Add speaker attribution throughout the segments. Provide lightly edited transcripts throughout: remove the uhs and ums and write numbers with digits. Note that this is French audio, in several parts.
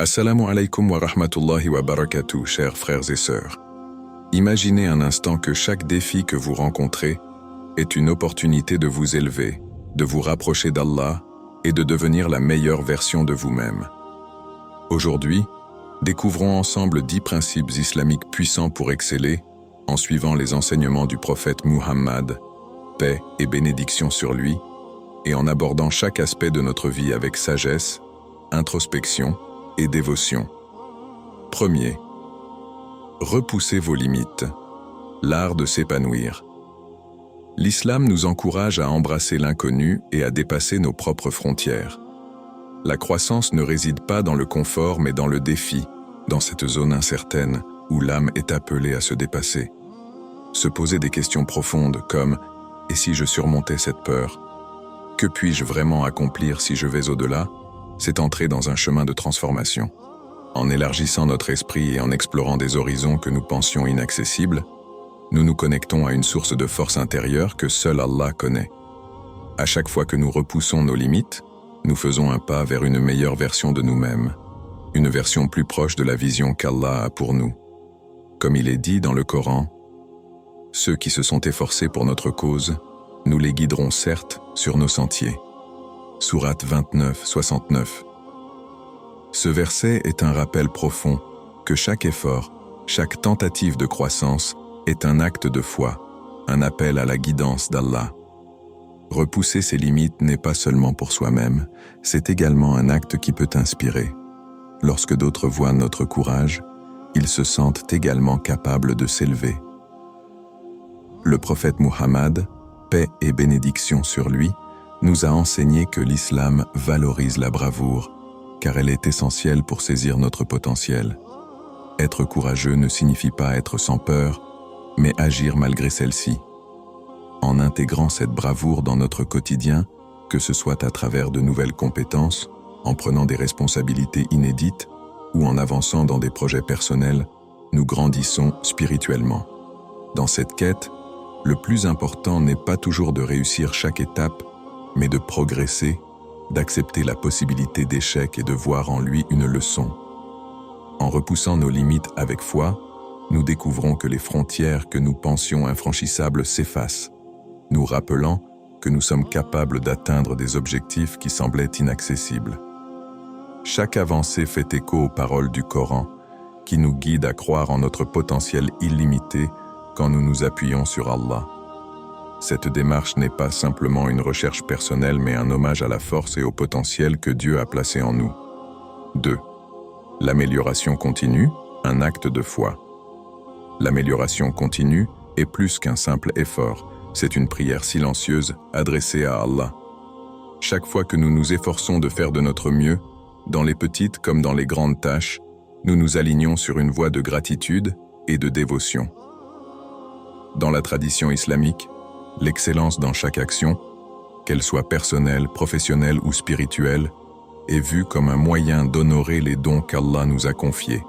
Speaker 1: Assalamu alaikum wa rahmatullahi wa barakatuh, chers frères et sœurs. Imaginez un instant que chaque défi que vous rencontrez est une opportunité de vous élever, de vous rapprocher d'Allah et de devenir la meilleure version de vous-même. Aujourd'hui, découvrons ensemble 10 principes islamiques puissants pour exceller en suivant les enseignements du prophète Muhammad, paix et bénédiction sur lui, et en abordant chaque aspect de notre vie avec sagesse, introspection et dévotion. Premier, repoussez vos limites. L'art de s'épanouir. L'islam nous encourage à embrasser l'inconnu et à dépasser nos propres frontières. La croissance ne réside pas dans le confort mais dans le défi, dans cette zone incertaine où l'âme est appelée à se dépasser. Se poser des questions profondes comme « Et si je surmontais cette peur ? Que puis-je vraiment accomplir si je vais au-delà ?» C'est entrer dans un chemin de transformation. En élargissant notre esprit et en explorant des horizons que nous pensions inaccessibles, nous nous connectons à une source de force intérieure que seul Allah connaît. À chaque fois que nous repoussons nos limites, nous faisons un pas vers une meilleure version de nous-mêmes, une version plus proche de la vision qu'Allah a pour nous. Comme il est dit dans le Coran, « Ceux qui se sont efforcés pour notre cause, nous les guiderons certes sur nos sentiers. » Sourate 29, 69. Ce verset est un rappel profond que chaque effort, chaque tentative de croissance est un acte de foi, un appel à la guidance d'Allah. Repousser ses limites n'est pas seulement pour soi-même, c'est également un acte qui peut inspirer. Lorsque d'autres voient notre courage, ils se sentent également capables de s'élever. Le prophète Muhammad, paix et bénédiction sur lui, nous a enseigné que l'islam valorise la bravoure, car elle est essentielle pour saisir notre potentiel. Être courageux ne signifie pas être sans peur, mais agir malgré celle-ci. En intégrant cette bravoure dans notre quotidien, que ce soit à travers de nouvelles compétences, en prenant des responsabilités inédites ou en avançant dans des projets personnels, nous grandissons spirituellement. Dans cette quête, le plus important n'est pas toujours de réussir chaque étape, mais de progresser, d'accepter la possibilité d'échec et de voir en lui une leçon. En repoussant nos limites avec foi, nous découvrons que les frontières que nous pensions infranchissables s'effacent, nous rappelant que nous sommes capables d'atteindre des objectifs qui semblaient inaccessibles. Chaque avancée fait écho aux paroles du Coran, qui nous guide à croire en notre potentiel illimité quand nous nous appuyons sur Allah. Cette démarche n'est pas simplement une recherche personnelle, mais un hommage à la force et au potentiel que Dieu a placé en nous. 2. L'amélioration continue, un acte de foi. L'amélioration continue est plus qu'un simple effort, c'est une prière silencieuse adressée à Allah. Chaque fois que nous nous efforçons de faire de notre mieux, dans les petites comme dans les grandes tâches, nous nous alignons sur une voie de gratitude et de dévotion. Dans la tradition islamique, l'excellence dans chaque action, qu'elle soit personnelle, professionnelle ou spirituelle, est vue comme un moyen d'honorer les dons qu'Allah nous a confiés.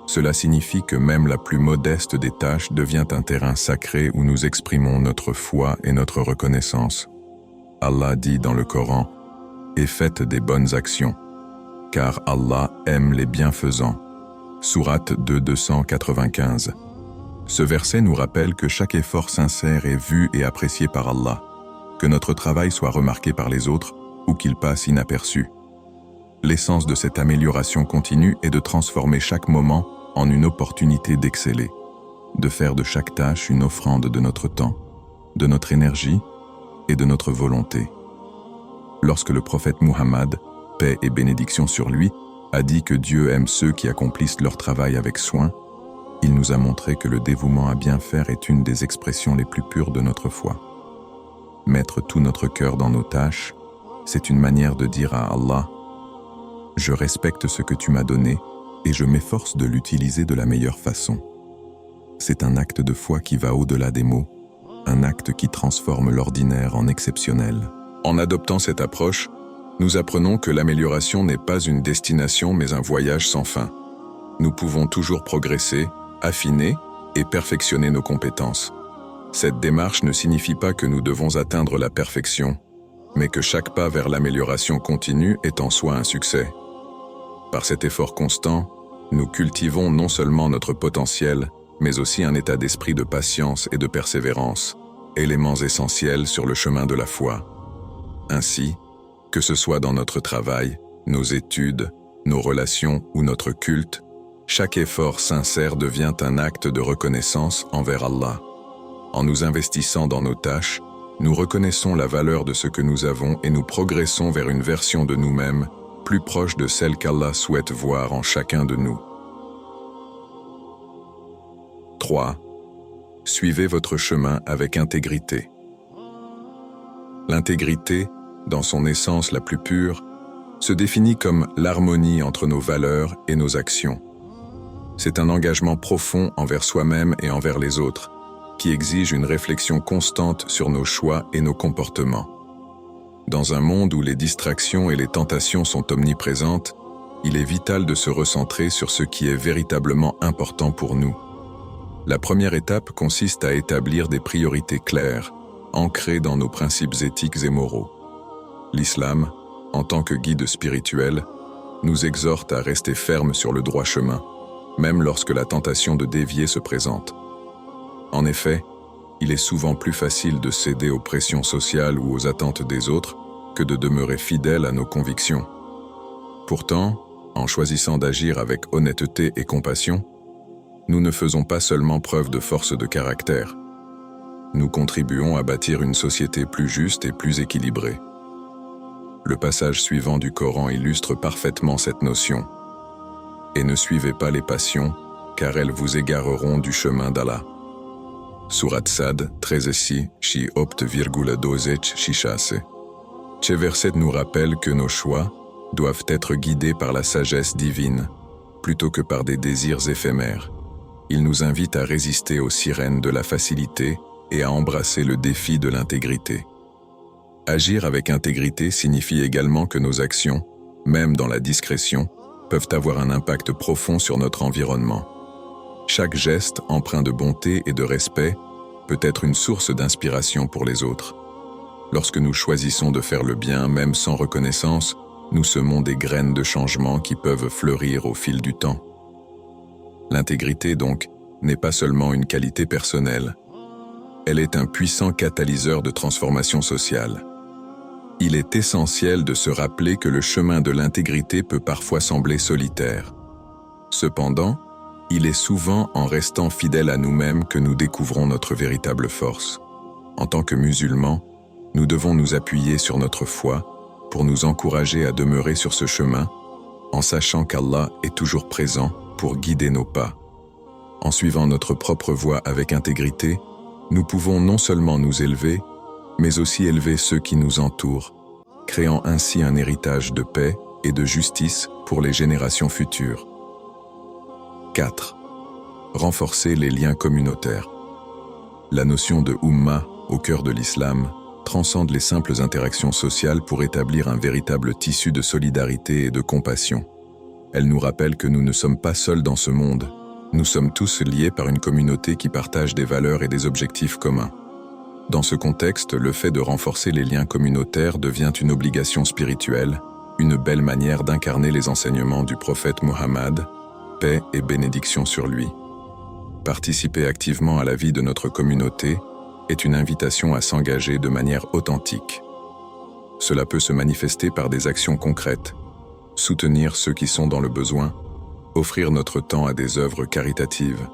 Speaker 1: Cela signifie que même la plus modeste des tâches devient un terrain sacré où nous exprimons notre foi et notre reconnaissance. Allah dit dans le Coran « Et faites des bonnes actions, car Allah aime les bienfaisants. » Sourate 2, 295. Ce verset nous rappelle que chaque effort sincère est vu et apprécié par Allah, que notre travail soit remarqué par les autres ou qu'il passe inaperçu. L'essence de cette amélioration continue est de transformer chaque moment en une opportunité d'exceller, de faire de chaque tâche une offrande de notre temps, de notre énergie et de notre volonté. Lorsque le prophète Muhammad, paix et bénédiction sur lui, a dit que Dieu aime ceux qui accomplissent leur travail avec soin, il nous a montré que le dévouement à bien faire est une des expressions les plus pures de notre foi. Mettre tout notre cœur dans nos tâches, c'est une manière de dire à Allah « Je respecte ce que tu m'as donné et je m'efforce de l'utiliser de la meilleure façon. » C'est un acte de foi qui va au-delà des mots, un acte qui transforme l'ordinaire en exceptionnel. En adoptant cette approche, nous apprenons que l'amélioration n'est pas une destination mais un voyage sans fin. Nous pouvons toujours progresser, affiner et perfectionner nos compétences. Cette démarche ne signifie pas que nous devons atteindre la perfection, mais que chaque pas vers l'amélioration continue est en soi un succès. Par cet effort constant, nous cultivons non seulement notre potentiel, mais aussi un état d'esprit de patience et de persévérance, éléments essentiels sur le chemin de la foi. Ainsi, que ce soit dans notre travail, nos études, nos relations ou notre culte, chaque effort sincère devient un acte de reconnaissance envers Allah. En nous investissant dans nos tâches, nous reconnaissons la valeur de ce que nous avons et nous progressons vers une version de nous-mêmes plus proche de celle qu'Allah souhaite voir en chacun de nous. 3. Suivez votre chemin avec intégrité. L'intégrité, dans son essence la plus pure, se définit comme l'harmonie entre nos valeurs et nos actions. C'est un engagement profond envers soi-même et envers les autres, qui exige une réflexion constante sur nos choix et nos comportements. Dans un monde où les distractions et les tentations sont omniprésentes, il est vital de se recentrer sur ce qui est véritablement important pour nous. La première étape consiste à établir des priorités claires, ancrées dans nos principes éthiques et moraux. L'islam, en tant que guide spirituel, nous exhorte à rester fermes sur le droit chemin, même lorsque la tentation de dévier se présente. En effet, il est souvent plus facile de céder aux pressions sociales ou aux attentes des autres que de demeurer fidèle à nos convictions. Pourtant, en choisissant d'agir avec honnêteté et compassion, nous ne faisons pas seulement preuve de force de caractère. Nous contribuons à bâtir une société plus juste et plus équilibrée. Le passage suivant du Coran illustre parfaitement cette notion. Et ne suivez pas les passions, car elles vous égareront du chemin d'Allah. Surat Sad 13 Shi opt, 12 Shishase. Ce verset nous rappelle que nos choix doivent être guidés par la sagesse divine, plutôt que par des désirs éphémères. Il nous invite à résister aux sirènes de la facilité et à embrasser le défi de l'intégrité. Agir avec intégrité signifie également que nos actions, même dans la discrétion, peuvent avoir un impact profond sur notre environnement. Chaque geste empreint de bonté et de respect peut être une source d'inspiration pour les autres. Lorsque nous choisissons de faire le bien, même sans reconnaissance, nous semons des graines de changement qui peuvent fleurir au fil du temps. L'intégrité, donc, n'est pas seulement une qualité personnelle. Elle est un puissant catalyseur de transformation sociale. Il est essentiel de se rappeler que le chemin de l'intégrité peut parfois sembler solitaire. Cependant, il est souvent en restant fidèles à nous-mêmes que nous découvrons notre véritable force. En tant que musulmans, nous devons nous appuyer sur notre foi pour nous encourager à demeurer sur ce chemin, en sachant qu'Allah est toujours présent pour guider nos pas. En suivant notre propre voie avec intégrité, nous pouvons non seulement nous élever, mais aussi élever ceux qui nous entourent, créant ainsi un héritage de paix et de justice pour les générations futures. 4. Renforcer les liens communautaires. La notion de Ummah, au cœur de l'islam, transcende les simples interactions sociales pour établir un véritable tissu de solidarité et de compassion. Elle nous rappelle que nous ne sommes pas seuls dans ce monde, nous sommes tous liés par une communauté qui partage des valeurs et des objectifs communs. Dans ce contexte, le fait de renforcer les liens communautaires devient une obligation spirituelle, une belle manière d'incarner les enseignements du prophète Muhammad, paix et bénédiction sur lui. Participer activement à la vie de notre communauté est une invitation à s'engager de manière authentique. Cela peut se manifester par des actions concrètes, soutenir ceux qui sont dans le besoin, offrir notre temps à des œuvres caritatives,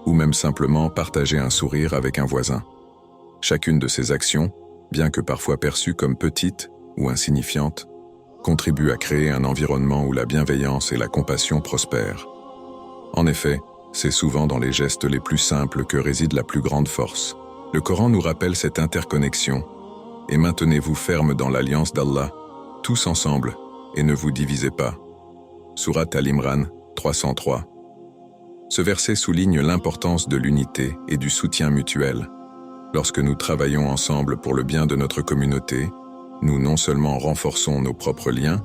Speaker 1: ou même simplement partager un sourire avec un voisin. Chacune de ces actions, bien que parfois perçues comme petites ou insignifiantes, contribue à créer un environnement où la bienveillance et la compassion prospèrent. En effet, c'est souvent dans les gestes les plus simples que réside la plus grande force. Le Coran nous rappelle cette interconnexion. Et maintenez-vous fermes dans l'alliance d'Allah, tous ensemble, et ne vous divisez pas. Surat Al-Imran 303. Ce verset souligne l'importance de l'unité et du soutien mutuel. Lorsque nous travaillons ensemble pour le bien de notre communauté, nous non seulement renforçons nos propres liens,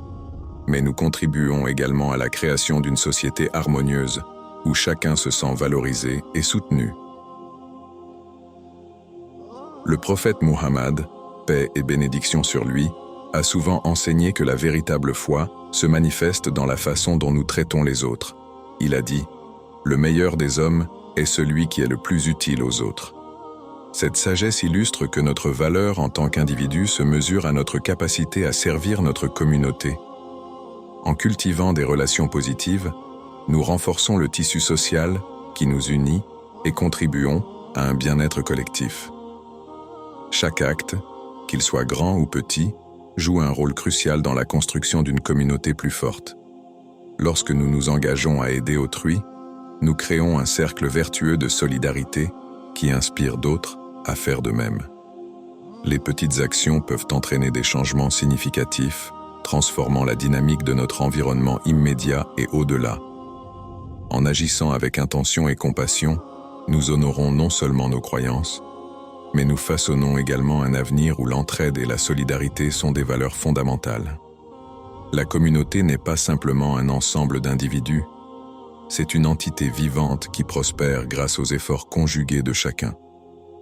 Speaker 1: mais nous contribuons également à la création d'une société harmonieuse, où chacun se sent valorisé et soutenu. Le prophète Muhammad, paix et bénédiction sur lui, a souvent enseigné que la véritable foi se manifeste dans la façon dont nous traitons les autres. Il a dit « Le meilleur des hommes est celui qui est le plus utile aux autres ». Cette sagesse illustre que notre valeur en tant qu'individu se mesure à notre capacité à servir notre communauté. En cultivant des relations positives, nous renforçons le tissu social qui nous unit et contribuons à un bien-être collectif. Chaque acte, qu'il soit grand ou petit, joue un rôle crucial dans la construction d'une communauté plus forte. Lorsque nous nous engageons à aider autrui, nous créons un cercle vertueux de solidarité qui inspire d'autres à faire de même. Les petites actions peuvent entraîner des changements significatifs, transformant la dynamique de notre environnement immédiat et au-delà. En agissant avec intention et compassion, nous honorons non seulement nos croyances, mais nous façonnons également un avenir où l'entraide et la solidarité sont des valeurs fondamentales. La communauté n'est pas simplement un ensemble d'individus, c'est une entité vivante qui prospère grâce aux efforts conjugués de chacun.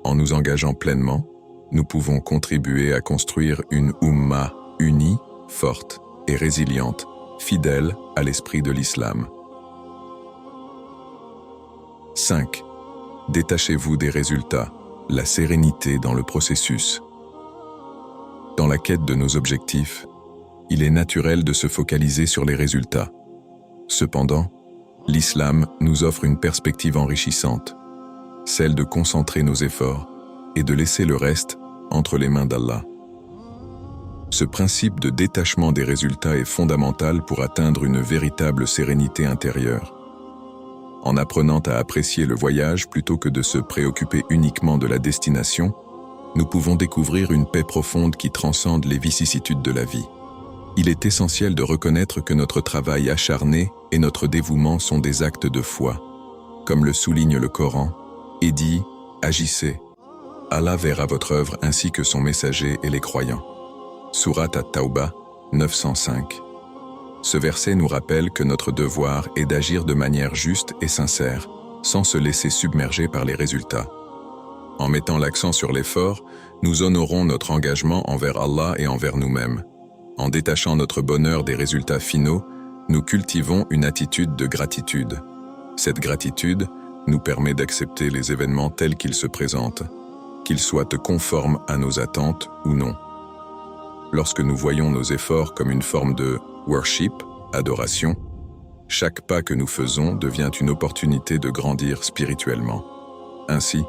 Speaker 1: En nous engageant pleinement, nous pouvons contribuer à construire une Oumma unie, forte et résiliente, fidèle à l'esprit de l'islam. 5. Détachez-vous des résultats. La sérénité dans le processus. Dans la quête de nos objectifs, il est naturel de se focaliser sur les résultats. Cependant, l'islam nous offre une perspective enrichissante, celle de concentrer nos efforts et de laisser le reste entre les mains d'Allah. Ce principe de détachement des résultats est fondamental pour atteindre une véritable sérénité intérieure. En apprenant à apprécier le voyage plutôt que de se préoccuper uniquement de la destination, nous pouvons découvrir une paix profonde qui transcende les vicissitudes de la vie. Il est essentiel de reconnaître que notre travail acharné et notre dévouement sont des actes de foi. Comme le souligne le Coran, et dit « Agissez, Allah verra votre œuvre ainsi que son messager et les croyants ». Sourate At-Tawbah 905. Ce verset nous rappelle que notre devoir est d'agir de manière juste et sincère, sans se laisser submerger par les résultats. En mettant l'accent sur l'effort, nous honorons notre engagement envers Allah et envers nous-mêmes. En détachant notre bonheur des résultats finaux, nous cultivons une attitude de gratitude. Cette gratitude nous permet d'accepter les événements tels qu'ils se présentent, qu'ils soient conformes à nos attentes ou non. Lorsque nous voyons nos efforts comme une forme de worship, adoration, chaque pas que nous faisons devient une opportunité de grandir spirituellement. Ainsi,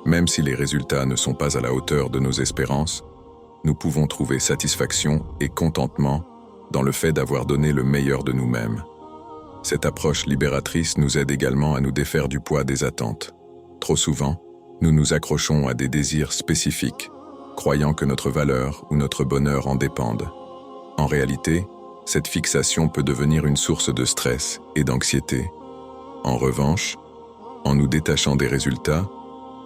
Speaker 1: même si les résultats ne sont pas à la hauteur de nos espérances, nous pouvons trouver satisfaction et contentement dans le fait d'avoir donné le meilleur de nous-mêmes. Cette approche libératrice nous aide également à nous défaire du poids des attentes. Trop souvent, nous nous accrochons à des désirs spécifiques, croyant que notre valeur ou notre bonheur en dépendent. En réalité, cette fixation peut devenir une source de stress et d'anxiété. En revanche, en nous détachant des résultats,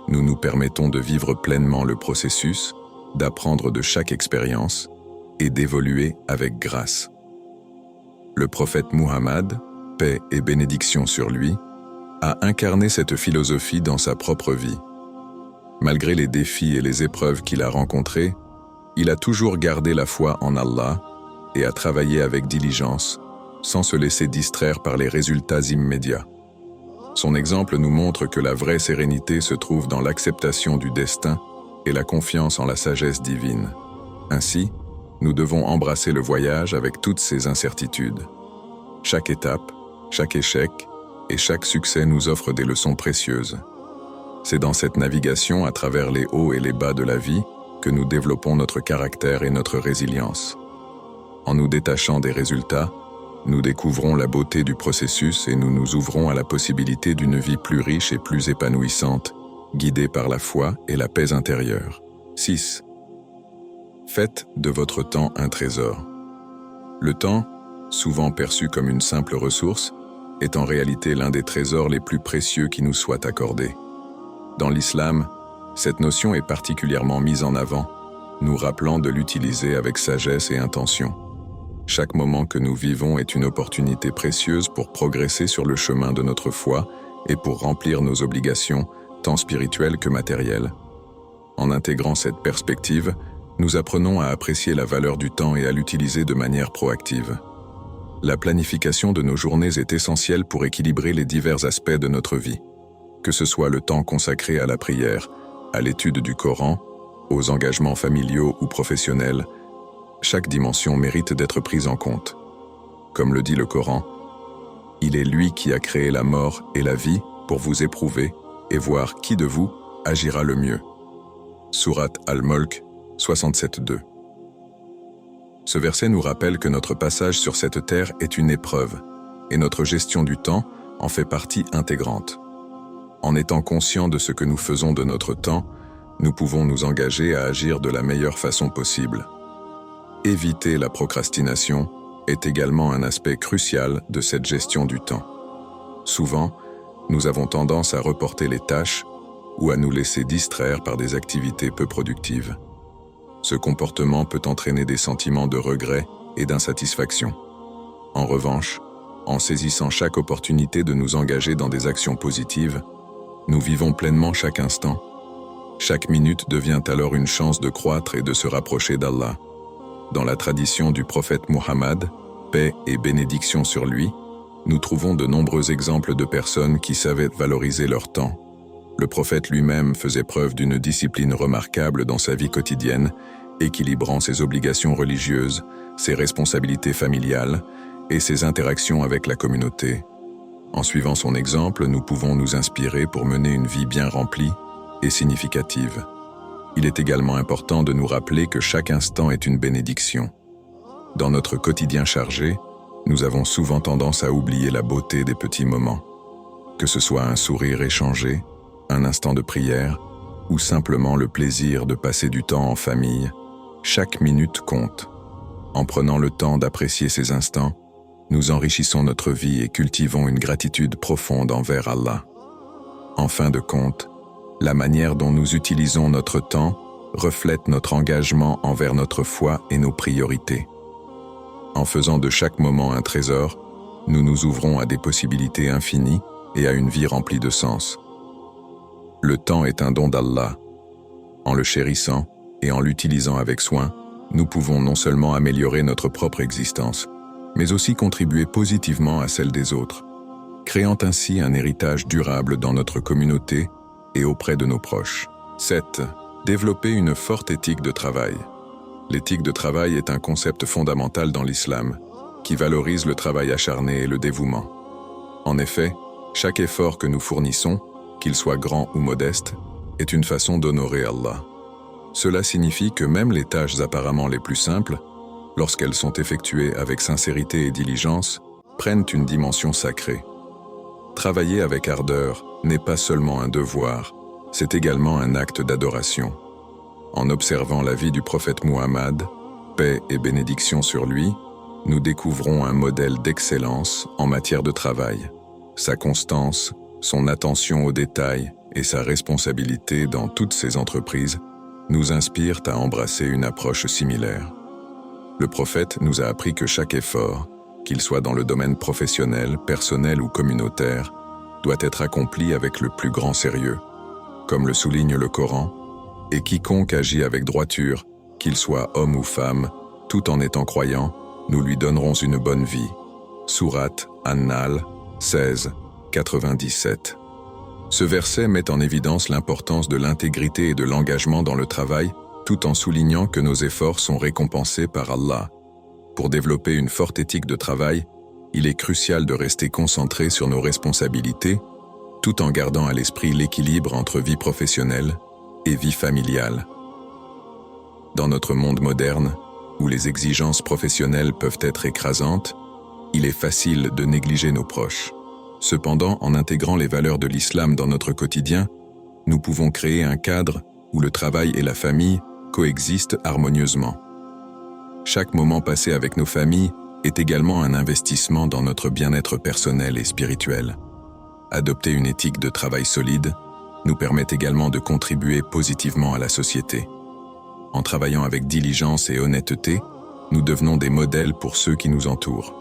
Speaker 1: nous nous permettons de vivre pleinement le processus, d'apprendre de chaque expérience et d'évoluer avec grâce. Le prophète Muhammad, paix et bénédiction sur lui, a incarné cette philosophie dans sa propre vie. Malgré les défis et les épreuves qu'il a rencontrés, il a toujours gardé la foi en Allah et a travaillé avec diligence, sans se laisser distraire par les résultats immédiats. Son exemple nous montre que la vraie sérénité se trouve dans l'acceptation du destin et la confiance en la sagesse divine. Ainsi, nous devons embrasser le voyage avec toutes ses incertitudes. Chaque étape, chaque échec et chaque succès nous offre des leçons précieuses. C'est dans cette navigation à travers les hauts et les bas de la vie que nous développons notre caractère et notre résilience. En nous détachant des résultats, nous découvrons la beauté du processus et nous nous ouvrons à la possibilité d'une vie plus riche et plus épanouissante, guidée par la foi et la paix intérieure. 6. Faites de votre temps un trésor. Le temps, souvent perçu comme une simple ressource, est en réalité l'un des trésors les plus précieux qui nous soient accordés. Dans l'islam, cette notion est particulièrement mise en avant, nous rappelant de l'utiliser avec sagesse et intention. Chaque moment que nous vivons est une opportunité précieuse pour progresser sur le chemin de notre foi et pour remplir nos obligations, tant spirituelles que matérielles. En intégrant cette perspective, nous apprenons à apprécier la valeur du temps et à l'utiliser de manière proactive. La planification de nos journées est essentielle pour équilibrer les divers aspects de notre vie, que ce soit le temps consacré à la prière, à l'étude du Coran, aux engagements familiaux ou professionnels. Chaque dimension mérite d'être prise en compte. Comme le dit le Coran, « Il est lui qui a créé la mort et la vie pour vous éprouver et voir qui de vous agira le mieux. » Sourate Al-Mulk 67:2. Ce verset nous rappelle que notre passage sur cette terre est une épreuve, et notre gestion du temps en fait partie intégrante. En étant conscients de ce que nous faisons de notre temps, nous pouvons nous engager à agir de la meilleure façon possible. Éviter la procrastination est également un aspect crucial de cette gestion du temps. Souvent, nous avons tendance à reporter les tâches ou à nous laisser distraire par des activités peu productives. Ce comportement peut entraîner des sentiments de regret et d'insatisfaction. En revanche, en saisissant chaque opportunité de nous engager dans des actions positives, nous vivons pleinement chaque instant. Chaque minute devient alors une chance de croître et de se rapprocher d'Allah. Dans la tradition du prophète Muhammad, paix et bénédiction sur lui, nous trouvons de nombreux exemples de personnes qui savaient valoriser leur temps. Le prophète lui-même faisait preuve d'une discipline remarquable dans sa vie quotidienne, équilibrant ses obligations religieuses, ses responsabilités familiales et ses interactions avec la communauté. En suivant son exemple, nous pouvons nous inspirer pour mener une vie bien remplie et significative. Il est également important de nous rappeler que chaque instant est une bénédiction. Dans notre quotidien chargé, nous avons souvent tendance à oublier la beauté des petits moments. Que ce soit un sourire échangé, un instant de prière, ou simplement le plaisir de passer du temps en famille, chaque minute compte. En prenant le temps d'apprécier ces instants, nous enrichissons notre vie et cultivons une gratitude profonde envers Allah. En fin de compte, la manière dont nous utilisons notre temps reflète notre engagement envers notre foi et nos priorités. En faisant de chaque moment un trésor, nous nous ouvrons à des possibilités infinies et à une vie remplie de sens. Le temps est un don d'Allah. En le chérissant et en l'utilisant avec soin, nous pouvons non seulement améliorer notre propre existence, mais aussi contribuer positivement à celle des autres, créant ainsi un héritage durable dans notre communauté et auprès de nos proches. 7. Développer une forte éthique de travail. L'éthique de travail est un concept fondamental dans l'islam, qui valorise le travail acharné et le dévouement. En effet, chaque effort que nous fournissons, qu'il soit grand ou modeste, est une façon d'honorer Allah. Cela signifie que même les tâches apparemment les plus simples, lorsqu'elles sont effectuées avec sincérité et diligence, prennent une dimension sacrée. Travailler avec ardeur n'est pas seulement un devoir, c'est également un acte d'adoration. En observant la vie du prophète Muhammad, paix et bénédiction sur lui, nous découvrons un modèle d'excellence en matière de travail. Sa constance, son attention aux détails et sa responsabilité dans toutes ses entreprises nous inspirent à embrasser une approche similaire. Le prophète nous a appris que chaque effort, qu'il soit dans le domaine professionnel, personnel ou communautaire, doit être accompli avec le plus grand sérieux. Comme le souligne le Coran, « Et quiconque agit avec droiture, qu'il soit homme ou femme, tout en étant croyant, nous lui donnerons une bonne vie. » Sourate An-Nahl 16, 97. Ce verset met en évidence l'importance de l'intégrité et de l'engagement dans le travail, tout en soulignant que nos efforts sont récompensés par Allah. Pour développer une forte éthique de travail, il est crucial de rester concentré sur nos responsabilités, tout en gardant à l'esprit l'équilibre entre vie professionnelle et vie familiale. Dans notre monde moderne, où les exigences professionnelles peuvent être écrasantes, il est facile de négliger nos proches. Cependant, en intégrant les valeurs de l'islam dans notre quotidien, nous pouvons créer un cadre où le travail et la famille coexistent harmonieusement. Chaque moment passé avec nos familles est également un investissement dans notre bien-être personnel et spirituel. Adopter une éthique de travail solide nous permet également de contribuer positivement à la société. En travaillant avec diligence et honnêteté, nous devenons des modèles pour ceux qui nous entourent.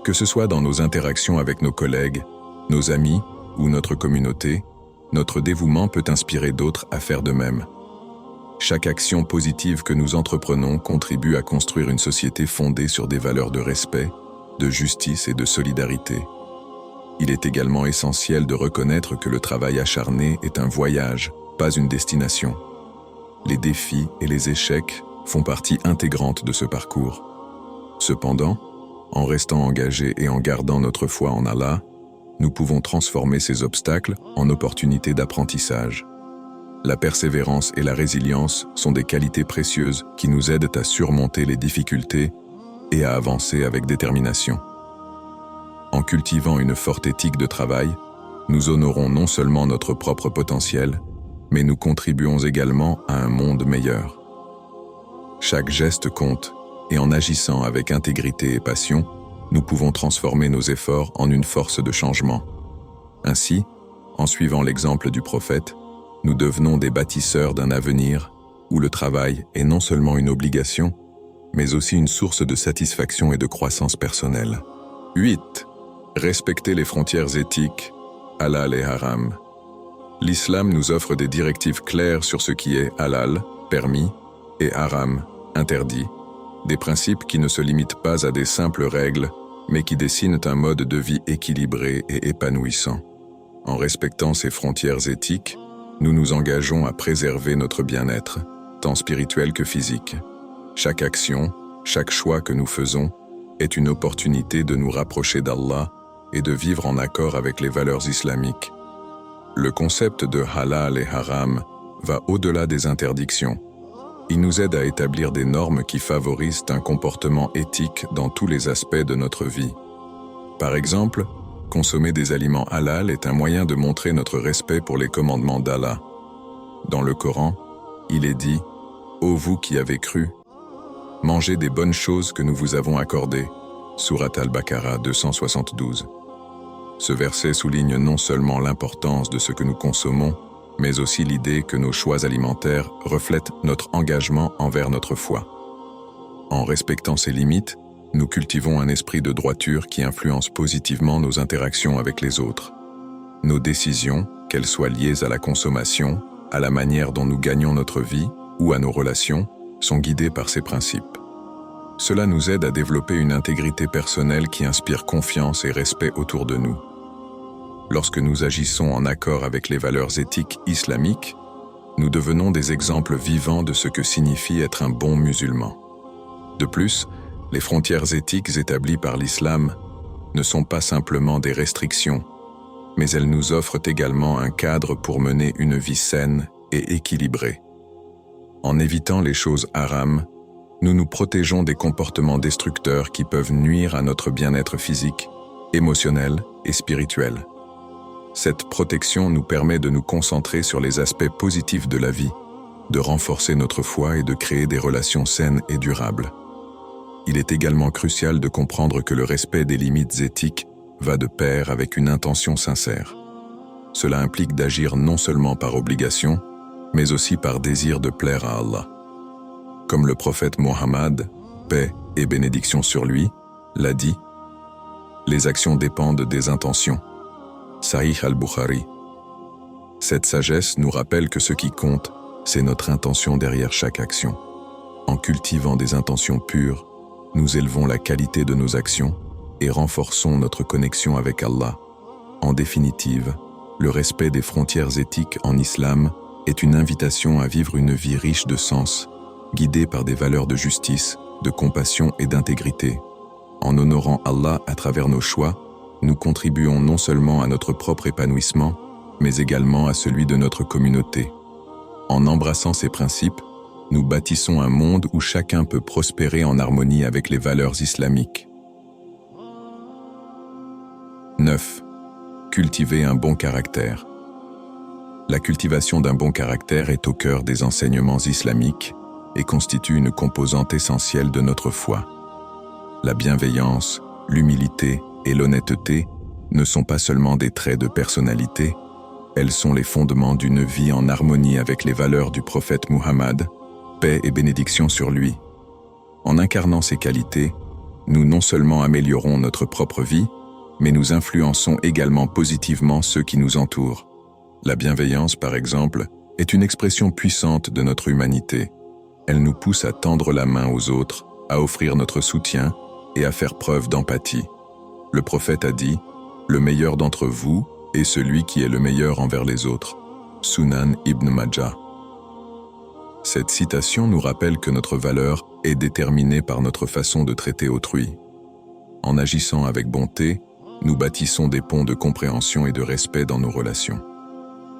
Speaker 1: Que ce soit dans nos interactions avec nos collègues, nos amis ou notre communauté, notre dévouement peut inspirer d'autres à faire de même. Chaque action positive que nous entreprenons contribue à construire une société fondée sur des valeurs de respect, de justice et de solidarité. Il est également essentiel de reconnaître que le travail acharné est un voyage, pas une destination. Les défis et les échecs font partie intégrante de ce parcours. Cependant, en restant engagés et en gardant notre foi en Allah, nous pouvons transformer ces obstacles en opportunités d'apprentissage. La persévérance et la résilience sont des qualités précieuses qui nous aident à surmonter les difficultés et à avancer avec détermination. En cultivant une forte éthique de travail, nous honorons non seulement notre propre potentiel, mais nous contribuons également à un monde meilleur. Chaque geste compte, et en agissant avec intégrité et passion, nous pouvons transformer nos efforts en une force de changement. Ainsi, en suivant l'exemple du prophète, nous devenons des bâtisseurs d'un avenir où le travail est non seulement une obligation, mais aussi une source de satisfaction et de croissance personnelle. 8. Respecter les frontières éthiques, halal et haram. L'islam nous offre des directives claires sur ce qui est halal, permis, et haram, interdit, des principes qui ne se limitent pas à des simples règles, mais qui dessinent un mode de vie équilibré et épanouissant. En respectant ces frontières éthiques, nous nous engageons à préserver notre bien-être, tant spirituel que physique. Chaque action, chaque choix que nous faisons est une opportunité de nous rapprocher d'Allah et de vivre en accord avec les valeurs islamiques. Le concept de halal et haram va au-delà des interdictions. Il nous aide à établir des normes qui favorisent un comportement éthique dans tous les aspects de notre vie. Par exemple, consommer des aliments halal est un moyen de montrer notre respect pour les commandements d'Allah. Dans le Coran, il est dit « Ô vous qui avez cru, mangez des bonnes choses que nous vous avons accordées » Sourate Al-Baqarah 272. Ce verset souligne non seulement l'importance de ce que nous consommons, mais aussi l'idée que nos choix alimentaires reflètent notre engagement envers notre foi. En respectant ces limites, nous cultivons un esprit de droiture qui influence positivement nos interactions avec les autres. Nos décisions, qu'elles soient liées à la consommation, à la manière dont nous gagnons notre vie ou à nos relations, sont guidées par ces principes. Cela nous aide à développer une intégrité personnelle qui inspire confiance et respect autour de nous. Lorsque nous agissons en accord avec les valeurs éthiques islamiques, nous devenons des exemples vivants de ce que signifie être un bon musulman. De plus, les frontières éthiques établies par l'islam ne sont pas simplement des restrictions, mais elles nous offrent également un cadre pour mener une vie saine et équilibrée. En évitant les choses haram, nous nous protégeons des comportements destructeurs qui peuvent nuire à notre bien-être physique, émotionnel et spirituel. Cette protection nous permet de nous concentrer sur les aspects positifs de la vie, de renforcer notre foi et de créer des relations saines et durables. Il est également crucial de comprendre que le respect des limites éthiques va de pair avec une intention sincère. Cela implique d'agir non seulement par obligation, mais aussi par désir de plaire à Allah. Comme le prophète Mohammed, paix et bénédiction sur lui, l'a dit, « Les actions dépendent des intentions. » Sahih al-Bukhari. Cette sagesse nous rappelle que ce qui compte, c'est notre intention derrière chaque action. En cultivant des intentions pures, nous élevons la qualité de nos actions et renforçons notre connexion avec Allah. En définitive, le respect des frontières éthiques en islam est une invitation à vivre une vie riche de sens, guidée par des valeurs de justice, de compassion et d'intégrité. En honorant Allah à travers nos choix, nous contribuons non seulement à notre propre épanouissement, mais également à celui de notre communauté. En embrassant ces principes, nous bâtissons un monde où chacun peut prospérer en harmonie avec les valeurs islamiques. 9. Cultiver un bon caractère. La cultivation d'un bon caractère est au cœur des enseignements islamiques et constitue une composante essentielle de notre foi. La bienveillance, l'humilité et l'honnêteté ne sont pas seulement des traits de personnalité, elles sont les fondements d'une vie en harmonie avec les valeurs du prophète Muhammad, paix et bénédiction sur lui. En incarnant ces qualités, nous non seulement améliorons notre propre vie, mais nous influençons également positivement ceux qui nous entourent. La bienveillance, par exemple, est une expression puissante de notre humanité. Elle nous pousse à tendre la main aux autres, à offrir notre soutien et à faire preuve d'empathie. Le prophète a dit « Le meilleur d'entre vous est celui qui est le meilleur envers les autres ». Sunan Ibn Majah. Cette citation nous rappelle que notre valeur est déterminée par notre façon de traiter autrui. En agissant avec bonté, nous bâtissons des ponts de compréhension et de respect dans nos relations.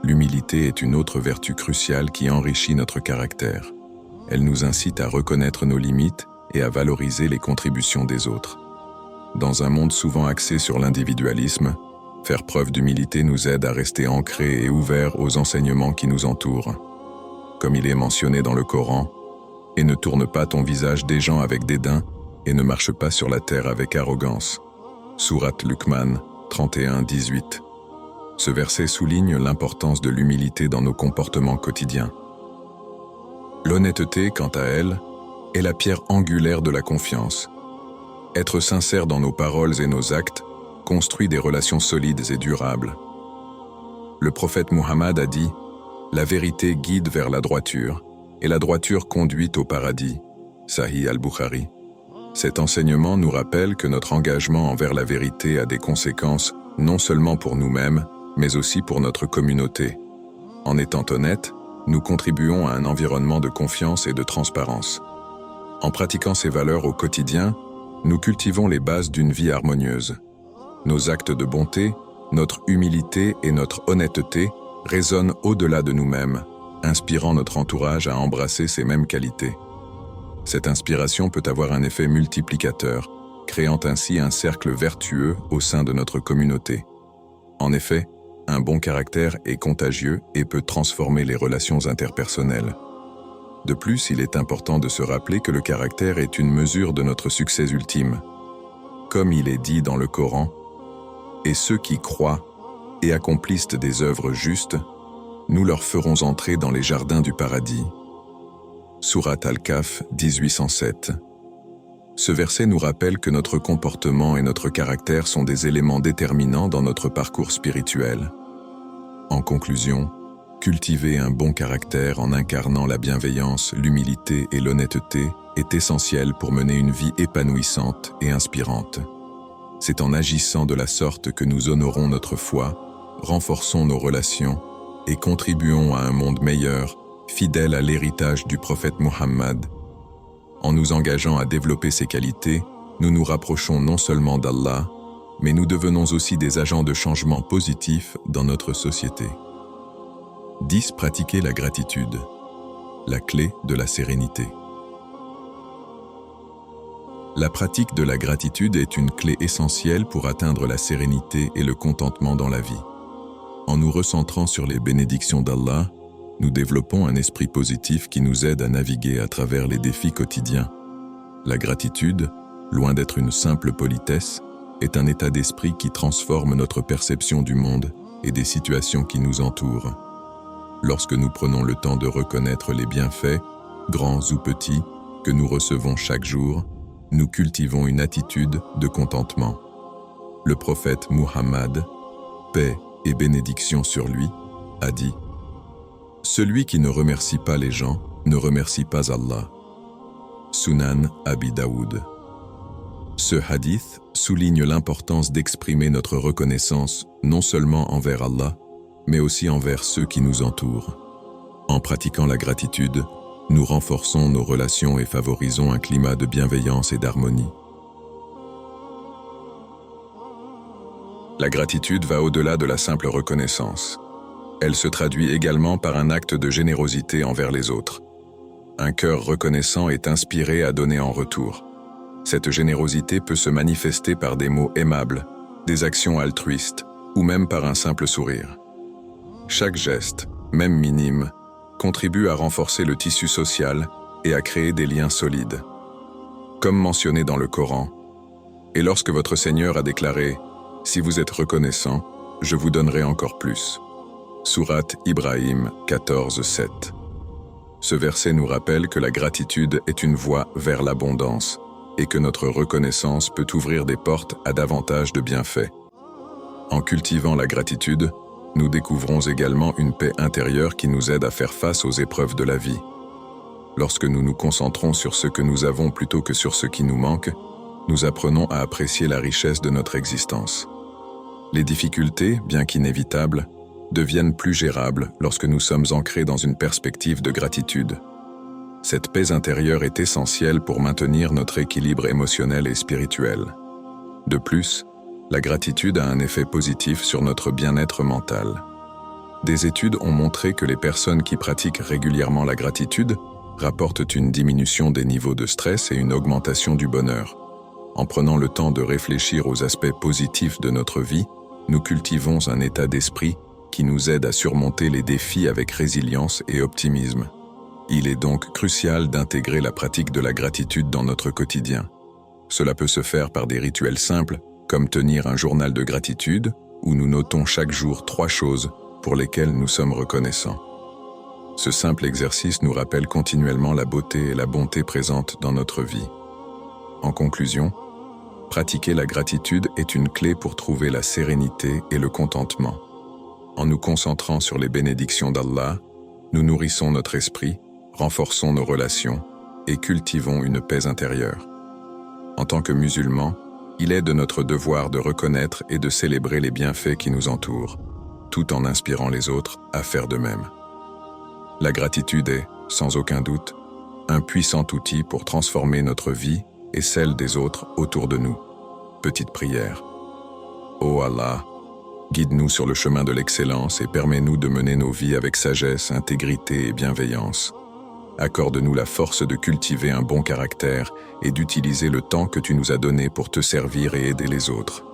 Speaker 1: L'humilité est une autre vertu cruciale qui enrichit notre caractère. Elle nous incite à reconnaître nos limites et à valoriser les contributions des autres. Dans un monde souvent axé sur l'individualisme, faire preuve d'humilité nous aide à rester ancrés et ouverts aux enseignements qui nous entourent. Comme il est mentionné dans le Coran, « Et ne tourne pas ton visage des gens avec dédain, et ne marche pas sur la terre avec arrogance » Sourate Luqman 31-18. Ce verset souligne l'importance de l'humilité dans nos comportements quotidiens. L'honnêteté, quant à elle, est la pierre angulaire de la confiance. Être sincère dans nos paroles et nos actes construit des relations solides et durables. Le prophète Muhammad a dit « La vérité guide vers la droiture, et la droiture conduit au paradis » Sahih al-Bukhari. Cet enseignement nous rappelle que notre engagement envers la vérité a des conséquences non seulement pour nous-mêmes, mais aussi pour notre communauté. En étant honnêtes, nous contribuons à un environnement de confiance et de transparence. En pratiquant ces valeurs au quotidien, nous cultivons les bases d'une vie harmonieuse. Nos actes de bonté, notre humilité et notre honnêteté résonnent au-delà de nous-mêmes, inspirant notre entourage à embrasser ces mêmes qualités. Cette inspiration peut avoir un effet multiplicateur, créant ainsi un cercle vertueux au sein de notre communauté. En effet, un bon caractère est contagieux et peut transformer les relations interpersonnelles. De plus, il est important de se rappeler que le caractère est une mesure de notre succès ultime. Comme il est dit dans le Coran, « Et ceux qui croient et accomplissent des œuvres justes, nous leur ferons entrer dans les jardins du paradis. » Sourate Al-Kahf 1807. Ce verset nous rappelle que notre comportement et notre caractère sont des éléments déterminants dans notre parcours spirituel. En conclusion, cultiver un bon caractère en incarnant la bienveillance, l'humilité et l'honnêteté est essentiel pour mener une vie épanouissante et inspirante. C'est en agissant de la sorte que nous honorons notre foi, renforçons nos relations et contribuons à un monde meilleur, fidèle à l'héritage du prophète Muhammad. En nous engageant à développer ces qualités, nous nous rapprochons non seulement d'Allah, mais nous devenons aussi des agents de changement positif dans notre société. 10. Pratiquer la gratitude. La clé de la sérénité. La pratique de la gratitude est une clé essentielle pour atteindre la sérénité et le contentement dans la vie. En nous recentrant sur les bénédictions d'Allah, nous développons un esprit positif qui nous aide à naviguer à travers les défis quotidiens. La gratitude, loin d'être une simple politesse, est un état d'esprit qui transforme notre perception du monde et des situations qui nous entourent. Lorsque nous prenons le temps de reconnaître les bienfaits, grands ou petits, que nous recevons chaque jour, nous cultivons une attitude de contentement. Le prophète Muhammad, paix et bénédiction sur lui, a dit « Celui qui ne remercie pas les gens ne remercie pas Allah. » Sunan Abi Daoud. Ce hadith souligne l'importance d'exprimer notre reconnaissance non seulement envers Allah, mais aussi envers ceux qui nous entourent. En pratiquant la gratitude, nous renforçons nos relations et favorisons un climat de bienveillance et d'harmonie. La gratitude va au-delà de la simple reconnaissance. Elle se traduit également par un acte de générosité envers les autres. Un cœur reconnaissant est inspiré à donner en retour. Cette générosité peut se manifester par des mots aimables, des actions altruistes ou même par un simple sourire. Chaque geste, même minime, contribue à renforcer le tissu social et à créer des liens solides. Comme mentionné dans le Coran, « Et lorsque votre Seigneur a déclaré « Si vous êtes reconnaissant, je vous donnerai encore plus » Sourate Ibrahim 14:7. Ce verset nous rappelle que la gratitude est une voie vers l'abondance et que notre reconnaissance peut ouvrir des portes à davantage de bienfaits. En cultivant la gratitude, nous découvrons également une paix intérieure qui nous aide à faire face aux épreuves de la vie. Lorsque nous nous concentrons sur ce que nous avons plutôt que sur ce qui nous manque, nous apprenons à apprécier la richesse de notre existence. Les difficultés, bien qu'inévitables, deviennent plus gérables lorsque nous sommes ancrés dans une perspective de gratitude. Cette paix intérieure est essentielle pour maintenir notre équilibre émotionnel et spirituel. De plus, la gratitude a un effet positif sur notre bien-être mental. Des études ont montré que les personnes qui pratiquent régulièrement la gratitude rapportent une diminution des niveaux de stress et une augmentation du bonheur. En prenant le temps de réfléchir aux aspects positifs de notre vie, nous cultivons un état d'esprit qui nous aide à surmonter les défis avec résilience et optimisme. Il est donc crucial d'intégrer la pratique de la gratitude dans notre quotidien. Cela peut se faire par des rituels simples, comme tenir un journal de gratitude, où nous notons chaque jour 3 choses pour lesquelles nous sommes reconnaissants. Ce simple exercice nous rappelle continuellement la beauté et la bonté présentes dans notre vie. En conclusion, pratiquer la gratitude est une clé pour trouver la sérénité et le contentement. En nous concentrant sur les bénédictions d'Allah, nous nourrissons notre esprit, renforçons nos relations et cultivons une paix intérieure. En tant que musulmans, il est de notre devoir de reconnaître et de célébrer les bienfaits qui nous entourent, tout en inspirant les autres à faire de même. La gratitude est, sans aucun doute, un puissant outil pour transformer notre vie et celle des autres autour de nous. Petite prière. Ô Allah, guide-nous sur le chemin de l'excellence et permets-nous de mener nos vies avec sagesse, intégrité et bienveillance. Accorde-nous la force de cultiver un bon caractère et d'utiliser le temps que tu nous as donné pour te servir et aider les autres.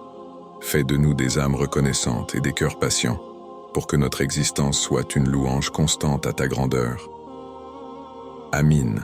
Speaker 1: Fais de nous des âmes reconnaissantes et des cœurs patients, pour que notre existence soit une louange constante à ta grandeur. Amin.